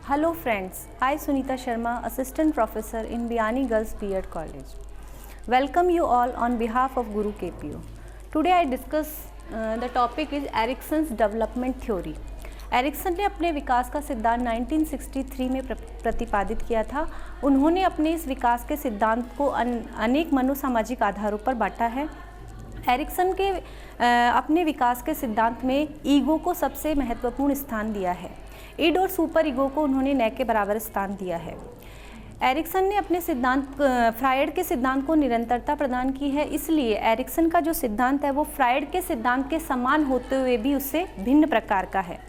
Hello friends, I Sunita Sharma, Assistant Professor in Biani Girls B.Ed College. Welcome you all on behalf of Guru KPU. Today I discuss the topic is Erikson's development theory. Erikson ने अपने विकास का सिद्धांत 1963 में प्रतिपादित किया था। उन्होंने अपने इस विकास के सिद्धांत को अनेक मनोसामाजिक आधारों पर बांटा है। एरिक्सन के अपने विकास के सिद्धांत में ईगो को सबसे महत्वपूर्ण स्थान दिया है। ईड और सुपर ईगो को उन्होंने न के बराबर स्थान दिया है। एरिक्सन ने अपने सिद्धांत फ्रायड के सिद्धांत को निरंतरता प्रदान की है, इसलिए एरिक्सन का जो सिद्धांत है वो फ्रायड के सिद्धांत के समान होते हुए भी उससे भिन्न प्रकार का है।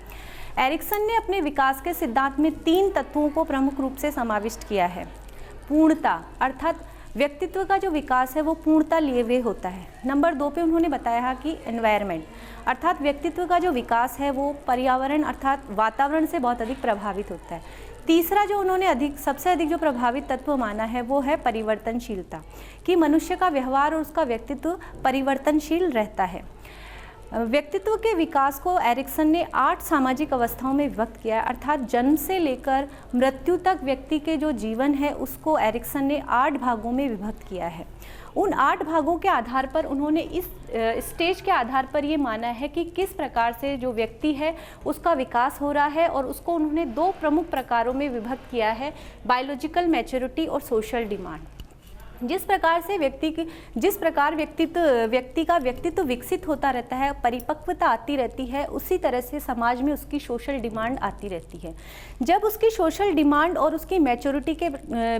एरिक्सन ने अपने विकास के सिद्धांत में 3 तत्वों को प्रमुख रूप से समाविष्ट किया है। पूर्णता, अर्थात व्यक्तित्व का जो विकास है वो पूर्णता लिए हुए होता है। नंबर 2 पे उन्होंने बताया कि एनवायरनमेंट, अर्थात व्यक्तित्व का जो विकास है वो पर्यावरण अर्थात वातावरण से बहुत अधिक प्रभावित होता है। तीसरा जो उन्होंने सबसे अधिक जो प्रभावित तत्व माना है वो है परिवर्तनशीलता, कि मनुष्य का व्यवहार और उसका व्यक्तित्व परिवर्तनशील रहता है। व्यक्तित्व के विकास को एरिक्सन ने 8 सामाजिक अवस्थाओं में विभक्त किया है, अर्थात जन्म से लेकर मृत्यु तक व्यक्ति के जो जीवन है उसको एरिक्सन ने 8 भागों में विभक्त किया है। उन 8 भागों के आधार पर उन्होंने इस स्टेज के आधार पर ये माना है कि किस प्रकार से जो व्यक्ति है उसका विकास हो रहा है, और उसको उन्होंने 2 प्रमुख प्रकारों में विभक्त किया है, बायोलॉजिकल मैच्योरिटी और सोशल डिमांड। जिस प्रकार से व्यक्ति का व्यक्तित्व विकसित होता रहता है, परिपक्वता आती रहती है, उसी तरह से समाज में उसकी सोशल डिमांड आती रहती है। जब उसकी सोशल डिमांड और उसकी मैच्योरिटी के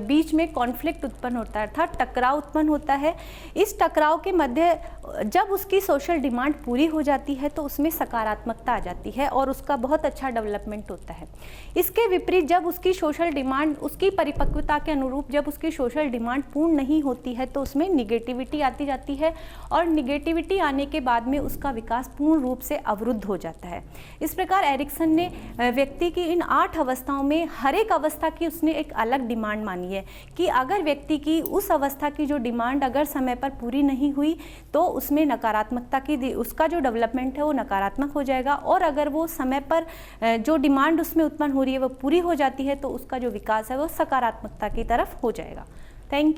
बीच में कॉन्फ्लिक्ट उत्पन्न होता है, अर्थात टकराव उत्पन्न होता है, इस टकराव के मध्य जब उसकी सोशल डिमांड पूरी हो जाती है तो उसमें सकारात्मकता आ जाती है और उसका बहुत अच्छा डेवलपमेंट होता है। इसके विपरीत जब उसकी सोशल डिमांड उसकी परिपक्वता के अनुरूप जब उसकी सोशल डिमांड पूर्ण नहीं होती है तो उसमें निगेटिविटी आती जाती है, और निगेटिविटी आने के बाद में उसका विकास पूर्ण रूप से अवरुद्ध हो जाता है। इस प्रकार एरिक्सन ने व्यक्ति की इन 8 अवस्थाओं में हर एक अवस्था की उसने एक अलग डिमांड मानी है, कि अगर व्यक्ति की उस अवस्था की जो डिमांड अगर समय पर पूरी नहीं हुई तो उसमें नकारात्मकता की उसका जो डेवलपमेंट है वो नकारात्मक हो जाएगा, और अगर वो समय पर जो डिमांड उसमें उत्पन्न हो रही है वो पूरी हो जाती है तो उसका जो विकास है वो सकारात्मकता की तरफ हो जाएगा। Thank you.